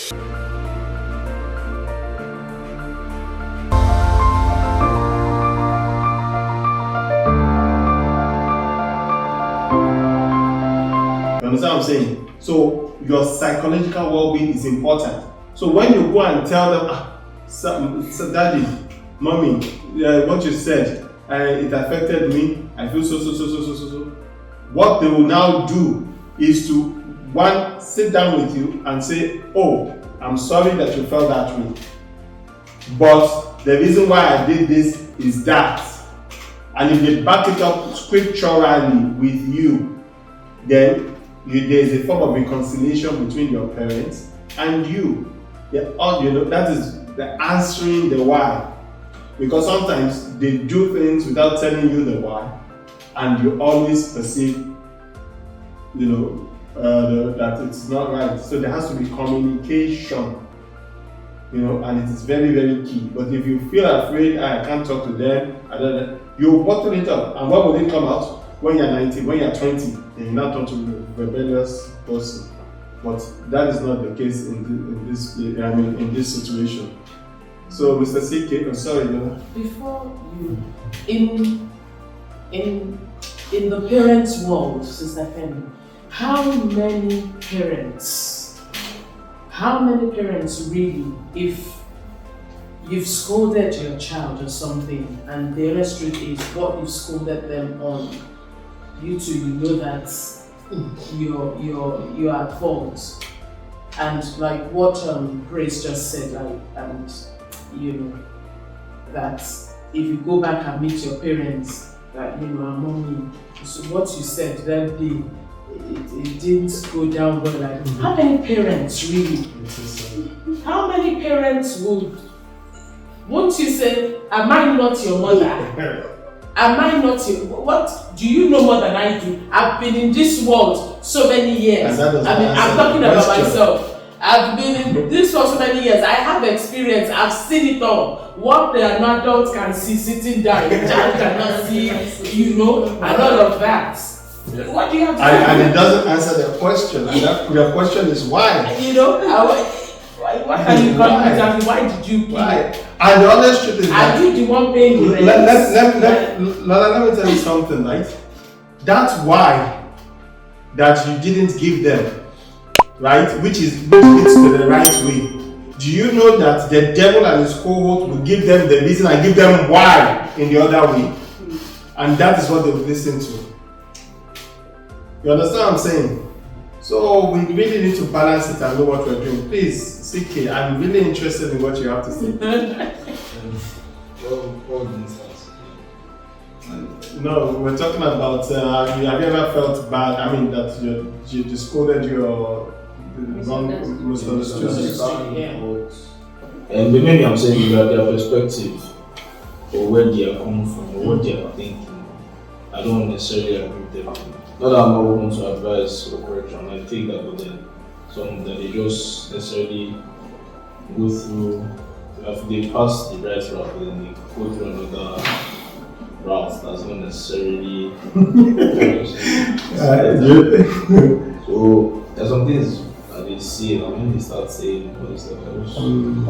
You understand what I'm saying? So your psychological well-being is important. So when you go and tell them, so daddy, mommy, what you said, it affected me, I feel so. What they will now do is to, one, sit down with you and say, oh, I'm sorry that you felt that way. But the reason why I did this is that. And if they back it up scripturally with you, then there is a form of reconciliation between your parents and you. That is the answering the why. Because sometimes they do things without telling you the why, and you always perceive, that it's not right. So there has to be communication, and it is very, very key. But if you feel afraid, I can't talk to them, you bottle it up. And what will it come out? When you're 19, when you're 20, then you're not talk to a rebellious person. But that is not the case in this situation. So, Mr. CK, I'm sorry. Before you, in the parents' world, Sister Penny, how many parents really, if you've scolded your child or something, and the honest truth is what you've scolded them on, you two, know that you're at fault, and like what Grace just said, that if you go back and meet your parents, that mommy, so what you said that day, it didn't go down well. Like, how many parents really? How many parents won't you say, am I not your mother? Am I not your, what do you know more than I do? I've been in this world so many years. I'm talking about myself. I've been in this for so many years. I have experience. I've seen it all. What the adult can see sitting down, the child cannot see, and all of that. Yeah. What do you have to say? And it doesn't answer the question. And your question is why? What can you call me exactly? Why did you Why? And the honest truth is that, are you the one paying the rent? Let me tell you something, right? That's why that you didn't give them, right? Which leads to the right way. Do you know that the devil and his cohort will give them the reason and give them why in the other way? And that is what they will listen to. You understand what I'm saying? So we really need to balance it and know what we're doing. Please, CK, I'm really interested in what you have to say. No, we're talking about, have you ever felt bad? I mean, that you scolded your misunderstood. And maybe I'm saying that their perspective, or where they are coming from, or what they are thinking, I don't necessarily agree with them. Not that I'm not open to advice or correction, I take that, but then some that they just necessarily go through, if they pass the right route, then they go through another route that's not necessarily so there's some things that they see, and when they start saying all this stuff, I'm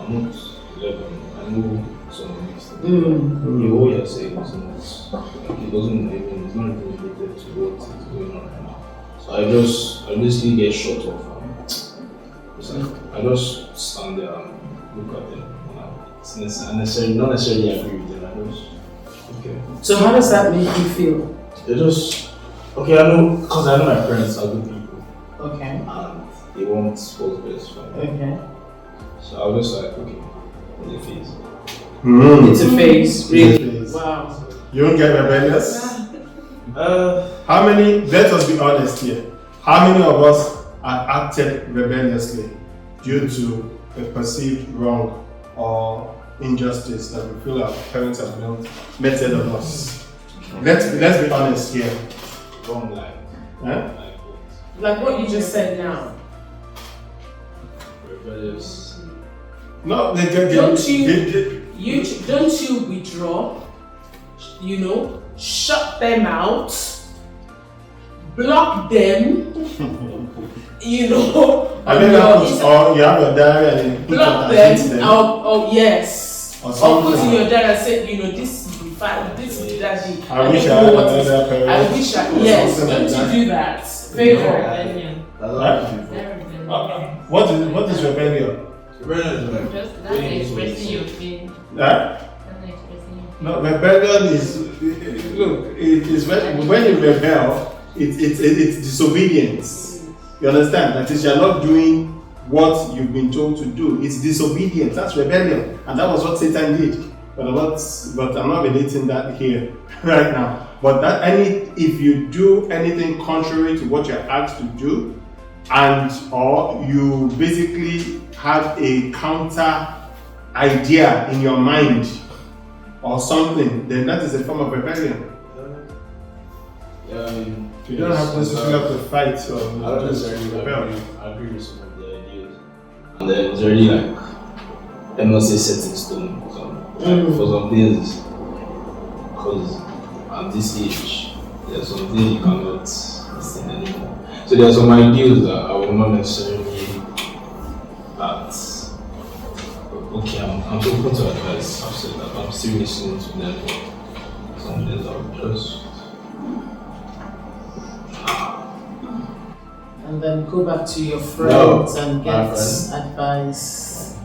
not 11, I know some of these things. What you're saying is not, it's not even related to what is going on right now. So I basically get shut off. I just stand there and look at them. Not necessarily agree with them. Okay. So how does that make you feel? They just, okay, I know, because I know my parents are good people. Okay. And they want what's best for me. Okay. So I was just like, okay, it's a phase. It's a phase, really? Wow. You don't get rebellious? Let us be honest here. How many of us have acted rebelliously due to a perceived wrong or injustice that we feel our parents have not meted on us? Let's be honest here. Wrong line. Like what you just said now. Rebellious. No, don't you withdraw? Shut them out. block them, you know, I mean, or you have your diary and you block them, or yes, or put in your diary and say, you know, this is the file, this is the daddy. I wish I had another parent. I wish I, yes, don't you do that? Favor. What is rebellion? Rebellion is like Just that's expressing your feelings. Huh? That's expressing your feelings. No, rebellion is look. It is when you rebel, it's disobedience. You understand? That is, you're not doing what you've been told to do. It's disobedience. That's rebellion, and that was what Satan did. But I'm not relating that here right now. But if you do anything contrary to what you're asked to do, or you basically have a counter idea in your mind or something, then that is a form of rebellion. Yeah, I mean, You don't have necessarily to fight or I don't necessarily rebel. I agree with some of the ideas. And then it's already like, I'm not say set in stone for some things, because at this age, there's something you cannot listen anymore. So there are some ideas that I will not necessarily okay, I'm open to advice. I've said that I'm still listening to them, but some things I'll just And then go back to your friends and get advice.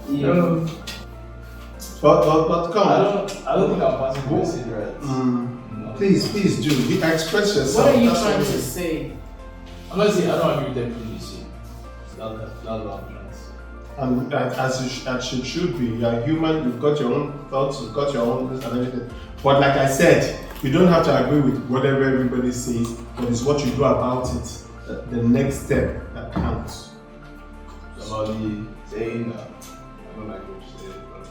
No. But come on. I don't think I'm passing the message right. No. Please do. Express yourself. What are you That's trying what to it is. say? I'm not saying I don't agree with everything you say. That's what I'm trying to say. And as it should be, you're human, you've got your own thoughts, you've got your own this and everything. But like I said, you don't have to agree with whatever everybody says, but it's what you do about it, the next step that counts. Somebody saying that I don't like what you say, but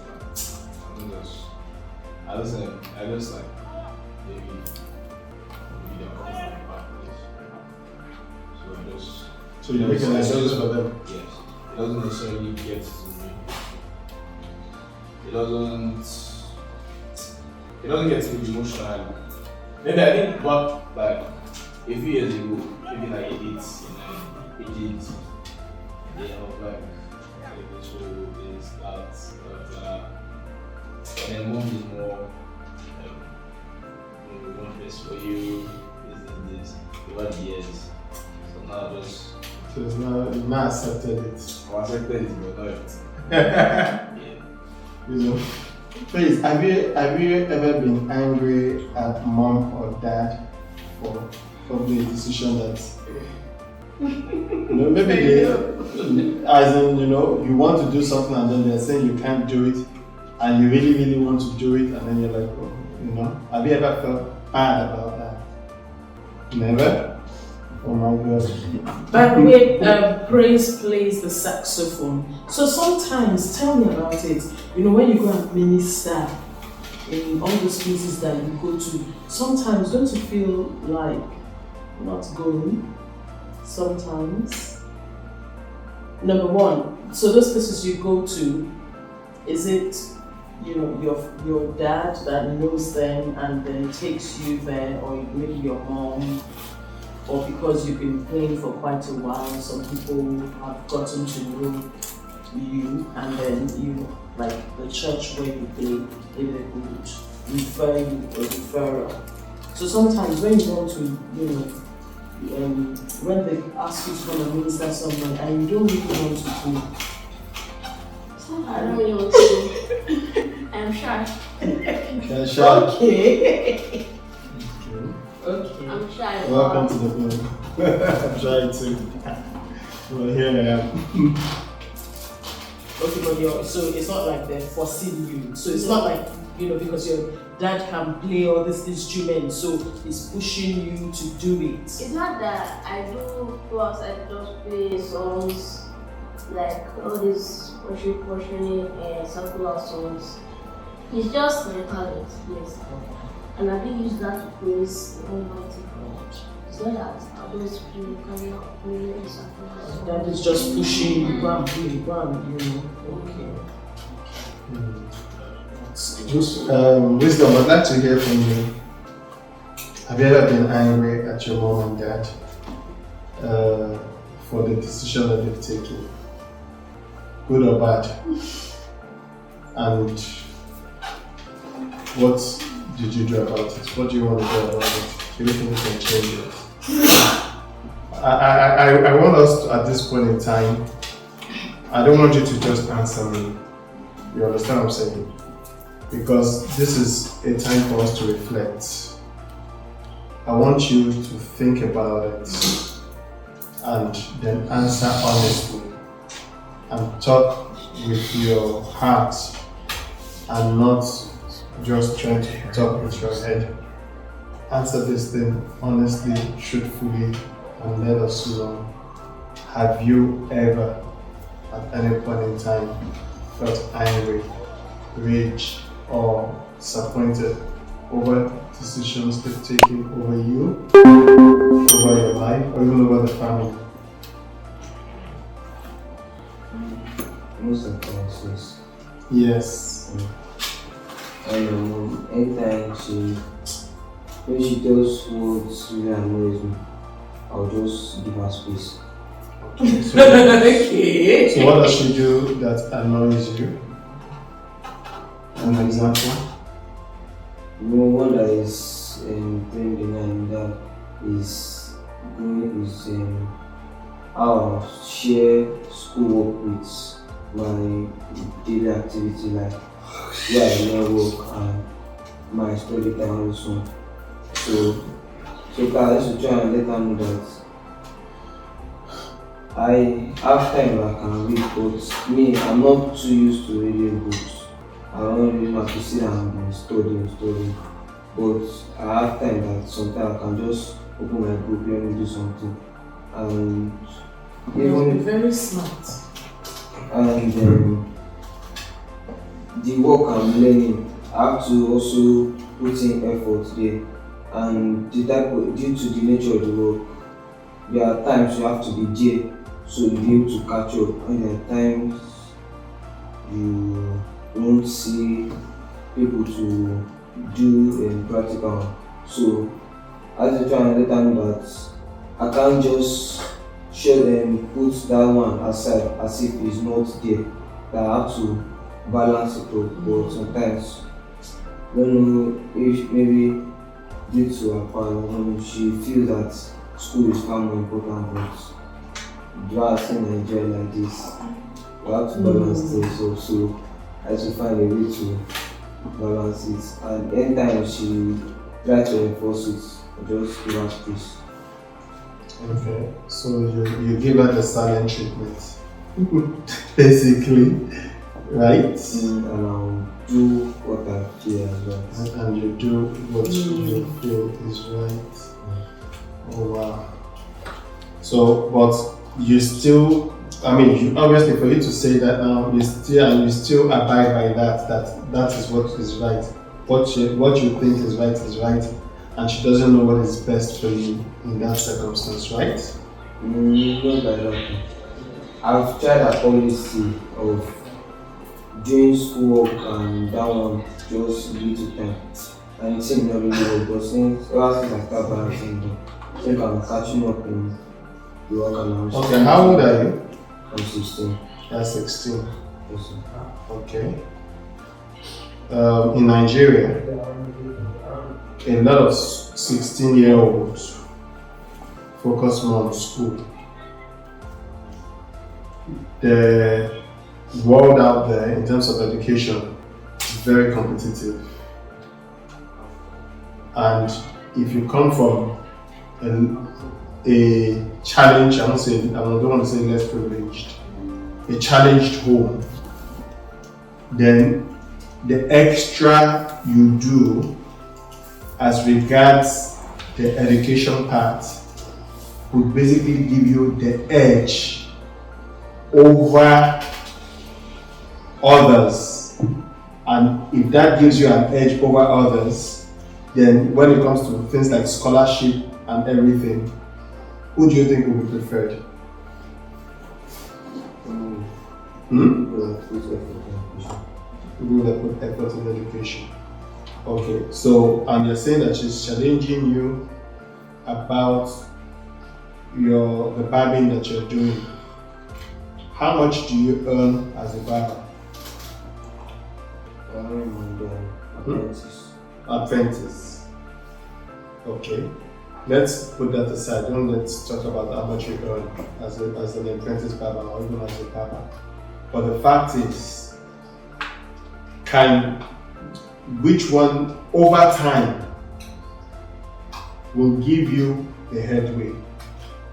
I just like maybe they're coming from a bad place right now. So you make an excuse for them. Yes. It doesn't necessarily get to me. It doesn't get to me emotionally. Maybe I think back like a few years ago, maybe like 8, 9, 8, they have like this show, this, that. But then mom is more we want this for you, this, over the years. So now just So it's not accepted it. I accepted it, but not yet. Yeah. Yeah. You know. Please, have you ever been angry at mom or dad for probably a decision that maybe they, as in, you want to do something and then they're saying you can't do it, and you really, really want to do it, and then you're like, have you ever felt bad about that? Never? Oh my God. By the way, Praise plays the saxophone. So sometimes, tell me about it, when you go and minister in all those places that you go to, sometimes don't you feel like not going? Sometimes. Number one, so those places you go to, is it your dad that knows them and then takes you there, or maybe your mom? Or because you've been playing for quite a while, some people have gotten to know you, and then like the church where you play, they would refer you or referral. So sometimes when you want to, when they ask you to come and minister somewhere and you don't really want to go. I don't really want to go. I'm shy. You're shy. Okay. Okay. I'm shy. Welcome to the club. I'm shy too. Well, here I am. Okay, but so it's not like they're forcing you. So it's not like, because your dad can play all these instruments, so he's pushing you to do it. It's not that I do go outside to just play songs, like all these worshiping secular songs. It's just my talent, yes. And I do use that to praise the Almighty God. It's not that I always cannot play something. That is just pushing you, bam, okay. Wisdom, I'd like to hear from you. Have you ever been angry at your mom and dad for the decision that they've taken? Good or bad? And what did you do about it? What do you want to do about it? Do you think you can change it? I want us to, at this point in time, I don't want you to just answer me. You understand what I'm saying? Because this is a time for us to reflect. I want you to think about it and then answer honestly and talk with your heart and not just trying to talk with your head. Answer this thing honestly, truthfully, and let us know. Have you ever, at any point in time, felt angry, rage, or disappointed over decisions they've taken over you, over your life, or even over the family? Most of the times, Yes. anytime when she does what really annoys me, I'll just give her space. Okay. So, Okay. so what does she do that annoys you? An example? One that is trending and that is how I share schoolwork with my daily activity, like where I learn work and my study time also. So I used to try and let them know that I have time I can read, but me, I'm not too used to reading books. I don't really have to sit down and study. But I have time that sometimes I can just open my book, let me do something. And You're very smart. And the work I'm learning, I have to also put in effort there. And due to the nature of the work, there are times you have to be there so you'll be able to catch up, and there are times you won't see people to do practical. So I have to try and let them know that I can't just show them, put that one aside as if it's not there. That I have to balance it up. But sometimes, I don't know if maybe due to her father, she feels that school is far more important, but just in Nigeria like this, you have to balance things up. So I have to find a way to balance it. And anytime she tries to enforce it, I just give her space. Okay, so you give her the silent treatment, basically, right? And I'll do what I feel as well. And you do what you feel is right. Oh wow. So, but you still, I mean, obviously for you to say that now, you still abide by that is what is right. What you think is right. And she doesn't know what is best for you in that circumstance, right? Not like that. I've tried a policy of doing schoolwork and that one just little time. And it seemed not really well, but ever since I started balancing them, I think I'm catching up in the work and I'm Okay, how old are you? I'm 16. You're 16. Yes, sir. Okay. In Nigeria, a lot of 16-year-olds focus more on school. The world out there in terms of education is very competitive. And if you come from a challenge, I don't want to say less privileged, a challenged home, then the extra you do as regards the education part would basically give you the edge over others. And if that gives you an edge over others, then when it comes to things like scholarship and everything, who do you think will be preferred? People that put effort in education. Okay, so and you're saying that she's challenging you about the barbing that you're doing. How much do you earn as a barber? Apprentice. Okay. Let's put that aside. Let's talk about how much you earn as an apprentice barber or even as a barber. But the fact is, which one over time will give you a headway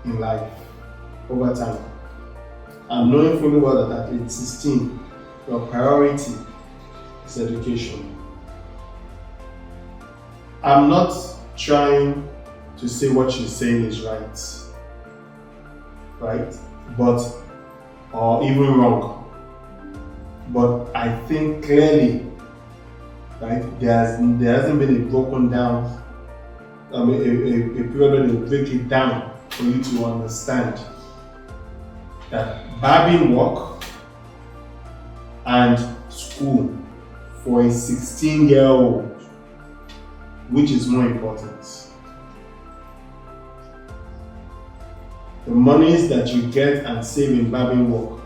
in life over time? And knowing fully well that at age 16, your priority is education. I'm not trying to say what she's saying is right? Or even wrong. But I think clearly, right, there hasn't been a broken down, a period where they break it down for you to understand that barbing work and school for a 16-year-old, which is more important? The monies that you get and save in barbing work,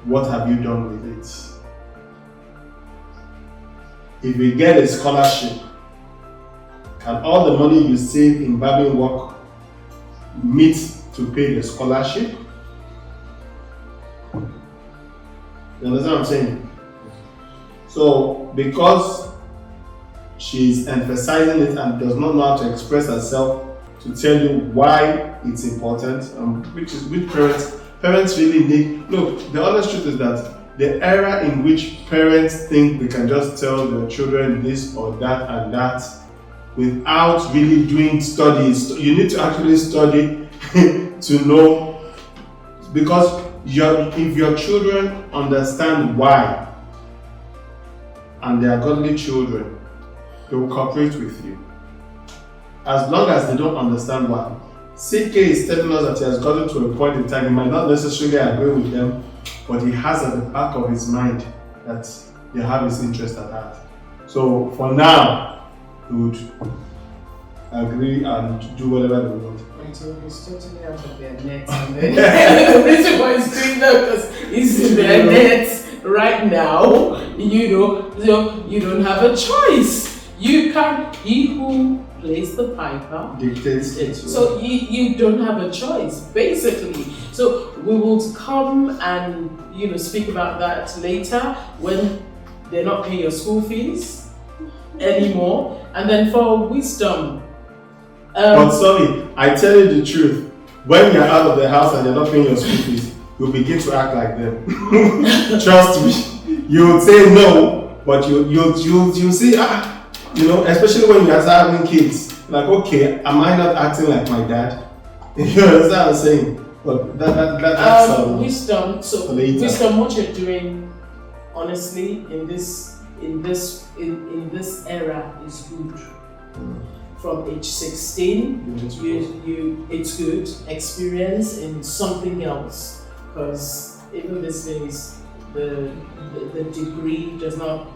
what have you done with it? If you get a scholarship, can all the money you save in barbing work meet to pay the scholarship? You understand what I'm saying? So, because she's emphasizing it and does not know how to express herself to tell you why it's important, which parents really need. Look, the honest truth is that the era in which parents think they can just tell their children this or that and that without really doing studies, you need to actually study to know, because if your children understand why and they are godly children, they will cooperate with you. As long as they don't understand why. CK is telling us that he has gotten to a point in time, he might not necessarily agree with them, but he has at the back of his mind that they have his interest at heart. So for now, he would agree and do whatever they want. Until he's totally out of their net. And then the reason why he's doing that because he's in their net right now. You don't have a choice. You can't. He who plays the piper dictates it. So you don't have a choice, basically. So we will come and speak about that later when they're not paying your school fees anymore. And then for wisdom. But sorry, I tell you the truth. When you're out of the house and you're not paying your school fees, you'll begin to act like them. Trust me. You'll say no, but you'll see, especially when you start having kids. Like, okay, am I not acting like my dad? You understand what I'm saying? But that's wisdom. So later. Wisdom, what you're doing, honestly, in this era is good. From age 16, it's good experience in something else, because even these days the degree does not.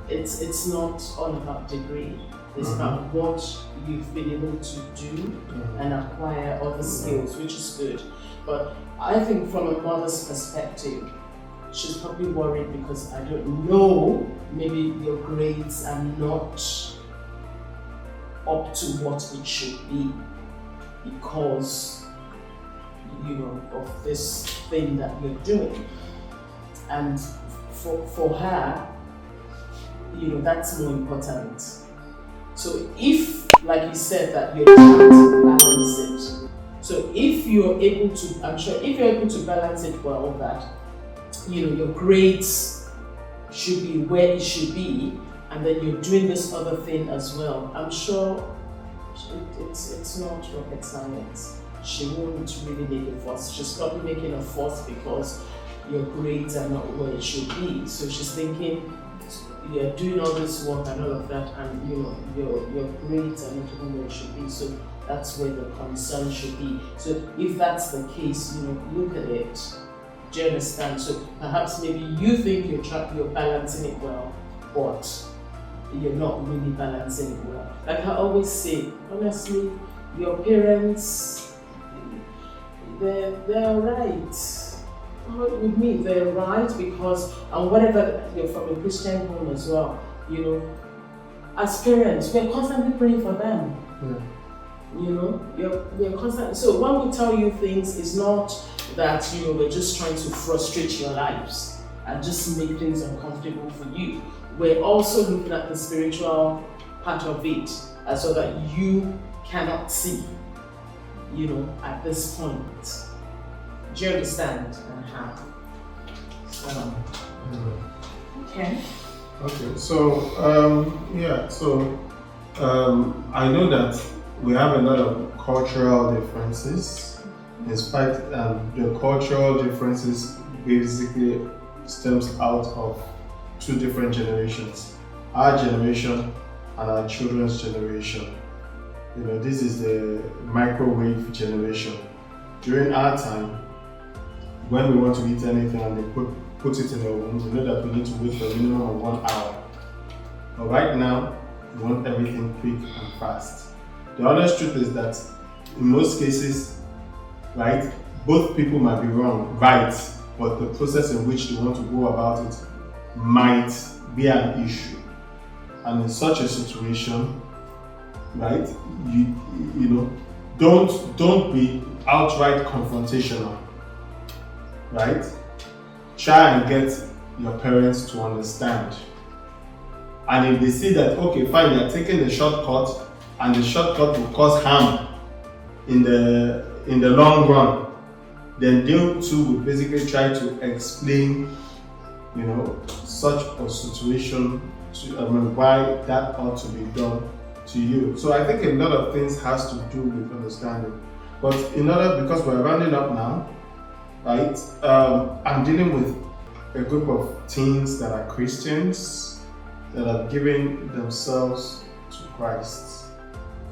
It's not all about degree. It's about what you've been able to do and acquire other skills, which is good. But I think from a mother's perspective, she's probably worried because I don't know, maybe your grades are not up to what it should be because of this thing that you're doing. And for her, that's more important. So if, like you said, that you're trying to balance it. So if you're able to, I'm sure if you're able to balance it well, that your grades should be where it should be, and then you're doing this other thing as well, I'm sure it's not rocket science. She won't really make a fuss. She's probably making a fuss because your grades are not where it should be. So she's thinking, you're doing all this work and all of that, and your grades are not even where it should be. So that's where the concern should be. So if that's the case, look at it. Do you understand? So perhaps maybe you think you're balancing it well, but you're not really balancing it well. Like I always say, honestly, your parents, they're right. With me, they're right because, and whatever, you're from a Christian home as well, you know, as parents, we're constantly praying for them. Yeah. You know, we're constantly, so when we tell you things, it's not that, you know, we're just trying to frustrate your lives and just make things uncomfortable for you. We're also looking at the spiritual part of it, so that you cannot see, you know, at this point. Do you understand? So, okay. Okay, so I know that we have a lot of cultural differences. In fact, the cultural differences basically stems out of two different generations: our generation and our children's generation. You know, this is the microwave generation. During our time, when we want to eat anything and they put it in the oven, we know that we need to wait for a minimum of 1 hour. But right now, we want everything quick and fast. The honest truth is that in most cases, right, both people might be right, but the process in which they want to go about it might be an issue. And in such a situation, right, you know, don't be outright confrontational, right? Try and get your parents to understand. And if they see that, okay, fine, you're taking the shortcut and the shortcut will cause harm in the long run, then they too will basically try to explain, you know, such a situation, why that ought to be done to you. So I think a lot of things has to do with understanding. But because we're rounding up now, right? I'm dealing with a group of teens that are Christians that have given themselves to Christ,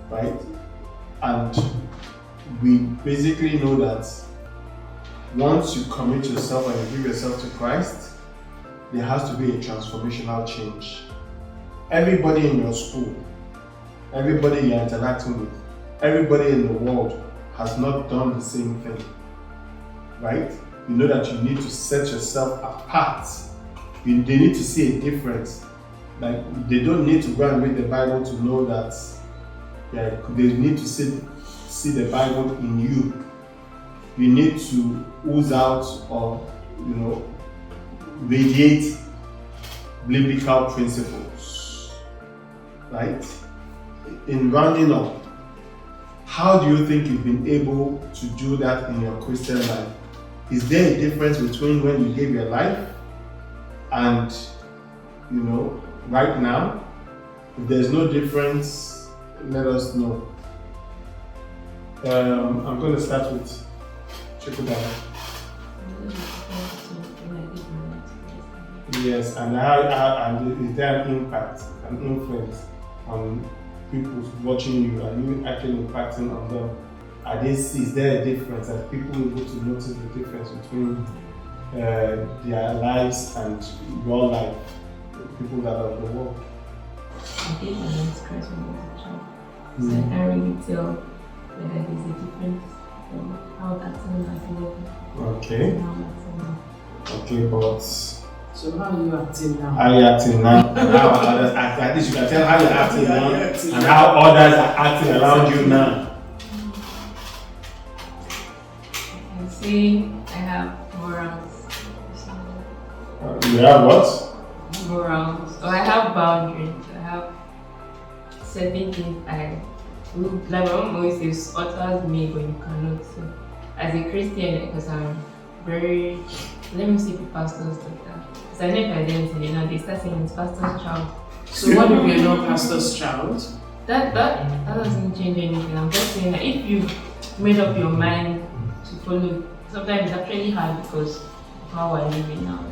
right? And we basically know that once you commit yourself and you give yourself to Christ, there has to be a transformational change. Everybody in your school, everybody you're interacting with, everybody in the world has not done the same thing, right? You know that you need to set yourself apart. They need to see a difference. Like, they don't need to go and read the Bible to know that, they need to see the Bible in you. You need to ooze out or, you know, radiate biblical principles, right? In rounding up, how do you think you've been able to do that in your Christian life? Is there a difference between when you gave your life and, you know, right now? If there's no difference, let us know. I'm going to start with Chikudara. Yes, and is there an impact, an influence on people watching you? Are you actually impacting on them? Is there a difference? Are people able to notice the difference between their lives and your life, the people that are in the world? I gave my life to Christ when I was a child, so I can't really tell whether there's a difference from how I'm acting as a Okay. and how I'm acting now. Okay, but So how are you acting now? how are you acting now? And how others act? At least you can tell how you're acting now and how others are acting around you now. I can say I have morals. You have what? Morals. Or I have boundaries. I have certain things like my mom always says, utters me, but you cannot. So as a Christian, because I'm very, let me see the pastor's daughter. So I know if I didn't, you know, they start saying it's pastor's child. So what if you're not pastor's child? That doesn't change anything. I'm just saying that if you've made up your mind to follow, sometimes it's actually hard because of how we're living now.